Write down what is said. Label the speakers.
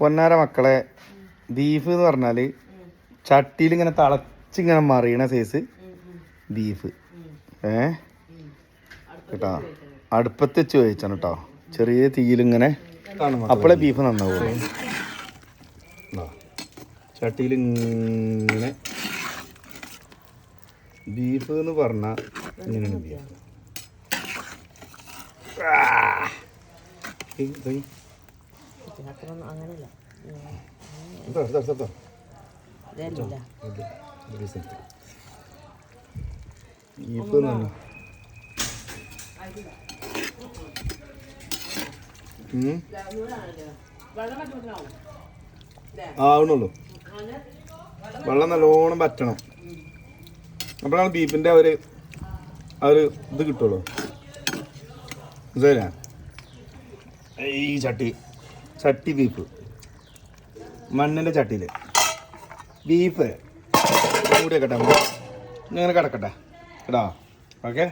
Speaker 1: പൊന്നാര മക്കളെ ബീഫ് എന്ന് പറഞ്ഞാൽ ചട്ടിയിൽ ഇങ്ങനെ തിളച്ചിങ്ങനെ മറിയണ സൈസ് ബീഫ് കേട്ടോ. അടുപ്പത്ത് വെച്ച് വേവിച്ചാണ് കേട്ടോ, ചെറിയ തീയിലിങ്ങനെ. അപ്പോഴേ ബീഫ് നന്നാവുള്ളൂ. ചട്ടിയിൽ ഇങ്ങനെ ബീഫ് എന്ന് പറഞ്ഞാൽ ഇങ്ങനെയാണ് ബീഫ്. ബീഫ് ആവണുള്ളൂ. വെള്ളം നല്ലോണം പറ്റണം, അപ്പോഴാണ് ബീഫിൻ്റെ ഒരു ഇത് കിട്ടുള്ളൂ. ഇതല്ലേ ഈ ചട്ടി ബീഫ്, മണ്ണിൻ്റെ ചട്ടിയിൽ ബീഫ് കൂടി വെക്കട്ടെ, ഇങ്ങനെ കിടക്കട്ടെ കേട്ടോ. ഓക്കെ.